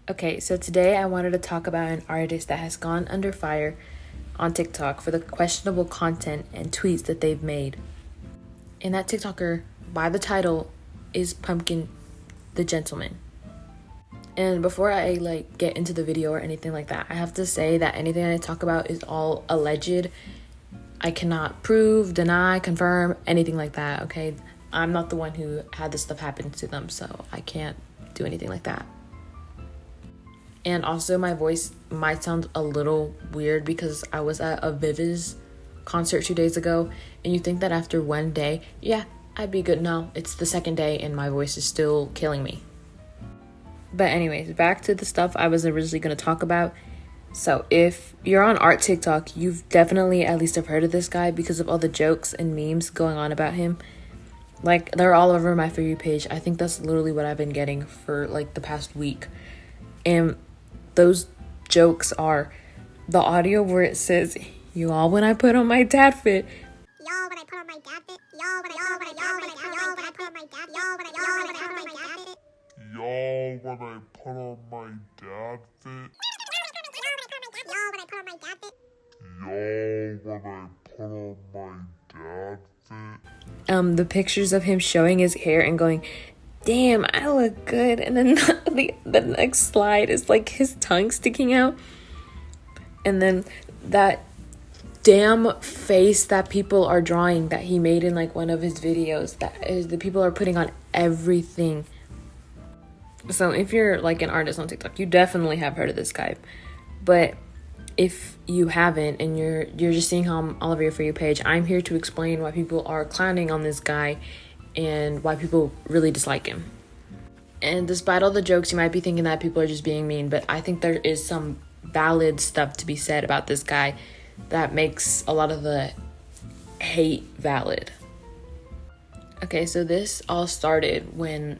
Okay, so today I wanted to talk about an artist that has gone under fire on TikTok for the questionable content and tweets that they've made. And that TikToker, by the title, is Pumpkin the Gentleman. And before I get into the video or anything like that, I have to say that anything I talk about is all alleged. I cannot prove, deny, confirm, anything like that, okay? I'm not the one who had this stuff happen to them, so I can't do anything like that. And also my voice might sound a little weird because I was at a Viviz concert 2 days ago, and you think that after one day, yeah, I'd be good. No, it's the second day and my voice is still killing me. But anyways, back to the stuff I was originally going to talk about. So if you're on art TikTok, you've definitely at least have heard of this guy because of all the jokes and memes going on about him. They're all over my For You page. I think that's literally what I've been getting for the past week. And those jokes are the audio where it says, "Y'all, when I put on my dad fit." Y'all, when I put on my dad fit. Y'all, when I put on my dad fit. Y'all, when I put on my dad fit. Y'all, when I put on my dad fit. Y'all, when I put on my dad fit. Y'all, when I put on my dad fit. The pictures of him showing his hair and going, "Damn, I look good." And then the next slide is his tongue sticking out. And then that damn face that people are drawing that he made in one of his videos, that is, the people are putting on everything. So if you're an artist on TikTok, you definitely have heard of this guy. But if you haven't and you're just seeing him all over your For You page, I'm here to explain why people are clowning on this guy and why people really dislike him. And despite all the jokes, you might be thinking that people are just being mean, but I think there is some valid stuff to be said about this guy that makes a lot of the hate valid. Okay, so this all started when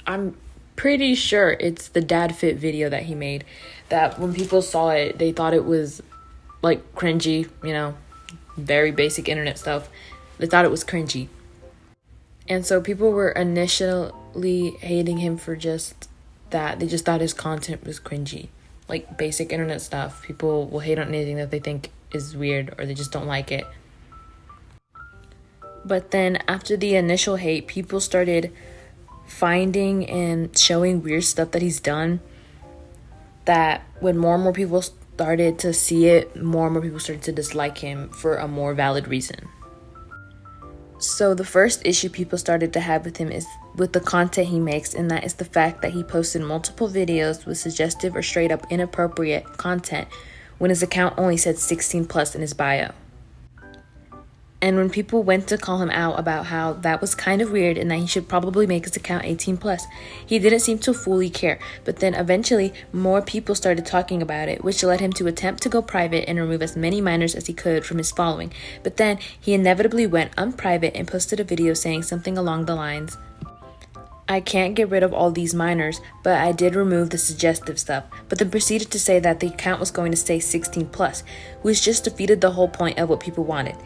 I'm pretty sure it's the dad fit video that he made, that when people saw it, they thought it was cringy, very basic internet stuff. They thought it was cringy. And so people were initially hating him for just that. They just thought his content was cringy. Basic internet stuff. People will hate on anything that they think is weird or they just don't like it. But then after the initial hate, people started finding and showing weird stuff that he's done, that when more and more people started to see it, more and more people started to dislike him for a more valid reason. So the first issue people started to have with him is with the content he makes, and that is the fact that he posted multiple videos with suggestive or straight up inappropriate content when his account only said 16 plus in his bio. And when people went to call him out about how that was kind of weird and that he should probably make his account 18 plus, he didn't seem to fully care. But then eventually more people started talking about it, which led him to attempt to go private and remove as many minors as he could from his following. But then he inevitably went unprivate and posted a video saying something along the lines, "I can't get rid of all these minors, but I did remove the suggestive stuff," but then proceeded to say that the account was going to stay 16 plus, which just defeated the whole point of what people wanted.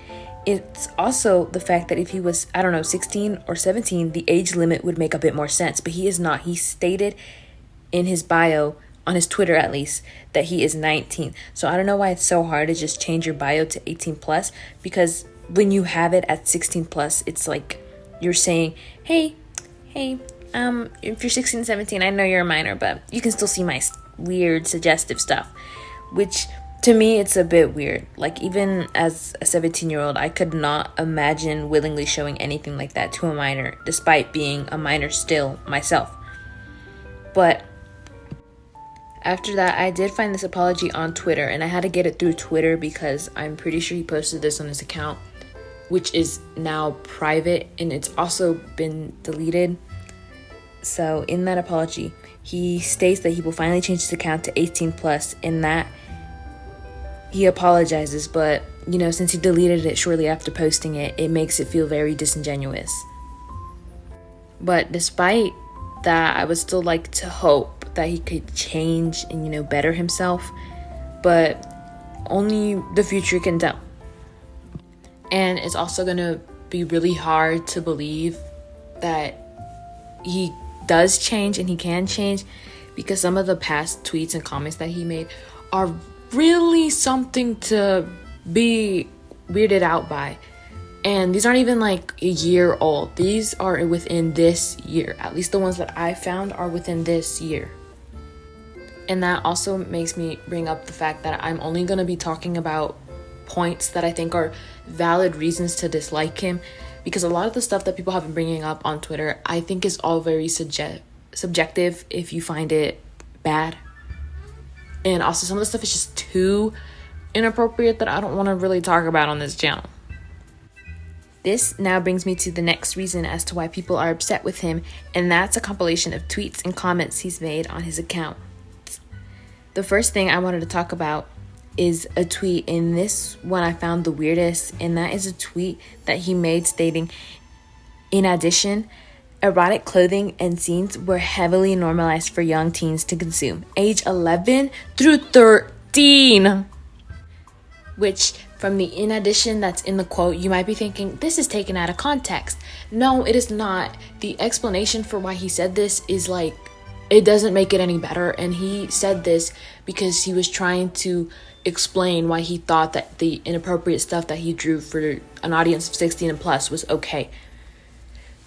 It's also the fact that if he was, 16 or 17, the age limit would make a bit more sense, but he is not. He stated in his bio, on his Twitter at least, that he is 19. So I don't know why it's so hard to just change your bio to 18 plus, because when you have it at 16 plus, it's you're saying, hey, if you're 16, 17, I know you're a minor, but you can still see my weird suggestive stuff, which to me, it's a bit weird. Even as a 17-year-old, I could not imagine willingly showing anything like that to a minor, despite being a minor still myself. But after that, I did find this apology on Twitter, and I had to get it through Twitter because I'm pretty sure he posted this on his account, which is now private, and it's also been deleted. So in that apology, he states that he will finally change his account to 18 plus, and that he apologizes, but since he deleted it shortly after posting it, it makes it feel very disingenuous. But despite that, I would still like to hope that he could change and better himself, but only the future can tell. And it's also gonna be really hard to believe that he does change and he can change, because some of the past tweets and comments that he made are really something to be weirded out by. And these aren't even like a year old. These are within this year. At least the ones that I found are within this year. And that also makes me bring up the fact that I'm only going to be talking about points that I think are valid reasons to dislike him, because a lot of the stuff that people have been bringing up on Twitter, I think is all very subjective if you find it bad. And also some of the stuff is just too inappropriate that I don't want to really talk about on this channel. This now brings me to the next reason as to why people are upset with him, and that's a compilation of tweets and comments he's made on his account. The first thing I wanted to talk about is a tweet, and this one I found the weirdest, and that is a tweet that he made stating, in addition, erotic clothing and scenes were heavily normalized for young teens to consume, age 11 through 13. Which, from the in addition that's in the quote, you might be thinking, this is taken out of context. No, it is not. The explanation for why he said this is like, it doesn't make it any better. And he said this because he was trying to explain why he thought that the inappropriate stuff that he drew for an audience of 16 and plus was okay.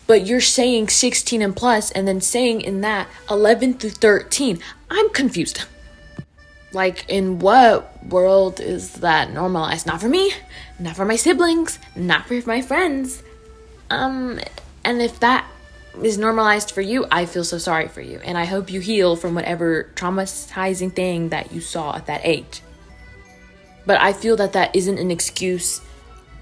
But you're saying 16 and plus and then saying in that 11 through 13. I'm confused. Like, in what world is that normalized? Not for me, not for my siblings, not for my friends. And if that is normalized for you, I feel so sorry for you. And I hope you heal from whatever traumatizing thing that you saw at that age. But I feel that that isn't an excuse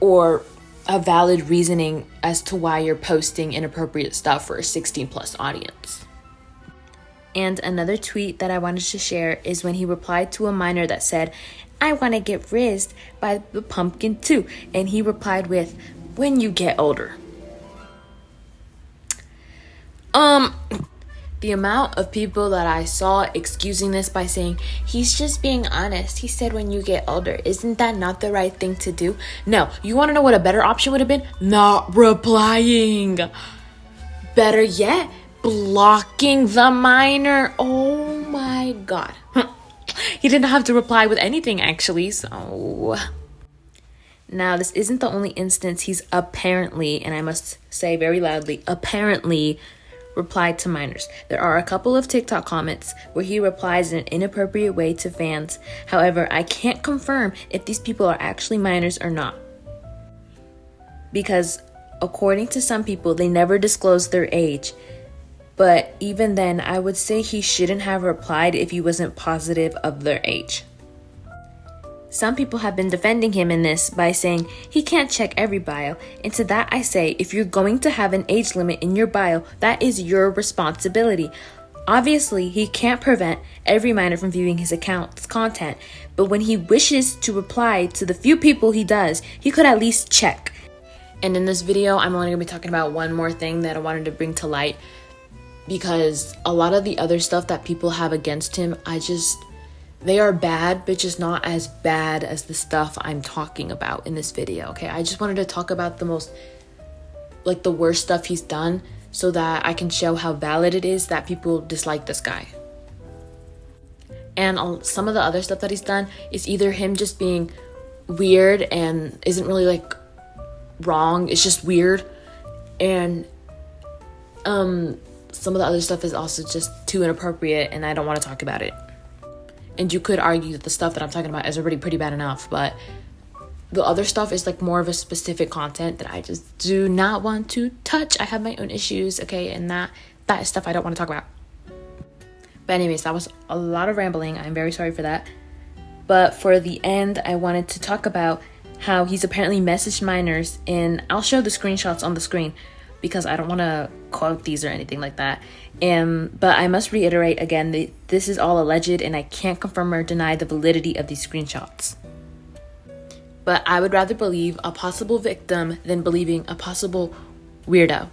or a valid reasoning as to why you're posting inappropriate stuff for a 16 plus audience. And another tweet that I wanted to share is when he replied to a minor that said, I want to get rizzed by the pumpkin too. And he replied with, when you get older. The amount of people that I saw excusing this by saying, he's just being honest. He said when you get older. Isn't that not the right thing to do? No. You want to know what a better option would have been? Not replying. Better yet, blocking the minor. Oh my god. He didn't have to reply with anything actually, so... Now, this isn't the only instance he's apparently, and I must say very loudly, apparently replied to minors. There are a couple of TikTok comments where he replies in an inappropriate way to fans. However, I can't confirm if these people are actually minors or not. Because according to some people, they never disclose their age. But even then, I would say he shouldn't have replied if he wasn't positive of their age. Some people have been defending him in this by saying he can't check every bio. And to that I say, if you're going to have an age limit in your bio, that is your responsibility. Obviously, he can't prevent every minor from viewing his account's content. But when he wishes to reply to the few people he does, he could at least check. And in this video, I'm only going to be talking about one more thing that I wanted to bring to light. Because a lot of the other stuff that people have against him, they are bad, but just not as bad as the stuff I'm talking about in this video, okay? I just wanted to talk about the worst stuff he's done so that I can show how valid it is that people dislike this guy. And some of the other stuff that he's done is either him just being weird and isn't really wrong, it's just weird. And some of the other stuff is also just too inappropriate and I don't want to talk about it. And you could argue that the stuff that I'm talking about is already pretty bad enough, but the other stuff is more of a specific content that I just do not want to touch. I have my own issues, okay, and that is stuff I don't want to talk about. But anyways, that was a lot of rambling. I'm very sorry for that. But for the end, I wanted to talk about how he's apparently messaged minors, and I'll show the screenshots on the screen because I don't want to quote these or anything like that. But I must reiterate again that this is all alleged and I can't confirm or deny the validity of these screenshots. But I would rather believe a possible victim than believing a possible weirdo.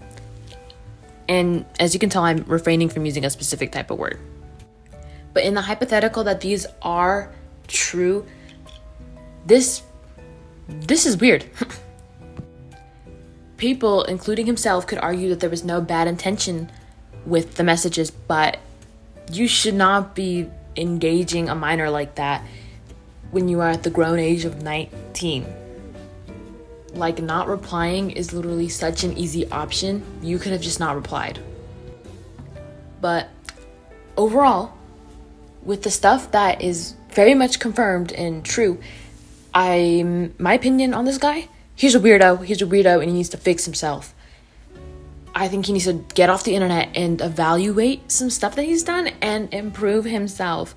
And as you can tell, I'm refraining from using a specific type of word. But in the hypothetical that these are true, this is weird. People, including himself, could argue that there was no bad intention with the messages, but you should not be engaging a minor like that when you are at the grown age of 19. Like, not replying is literally such an easy option. You could have just not replied. But overall, with the stuff that is very much confirmed and true, my opinion on this guy, he's a weirdo and he needs to fix himself. I think he needs to get off the internet and evaluate some stuff that he's done and improve himself.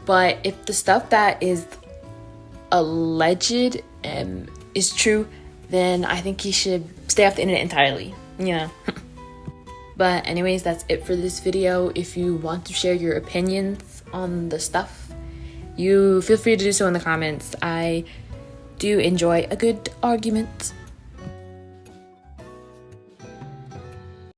But if the stuff that is alleged is true, then I think he should stay off the internet entirely, you know. But anyways, that's it for this video. If you want to share your opinions on the stuff, you feel free to do so in the comments. I do enjoy a good argument.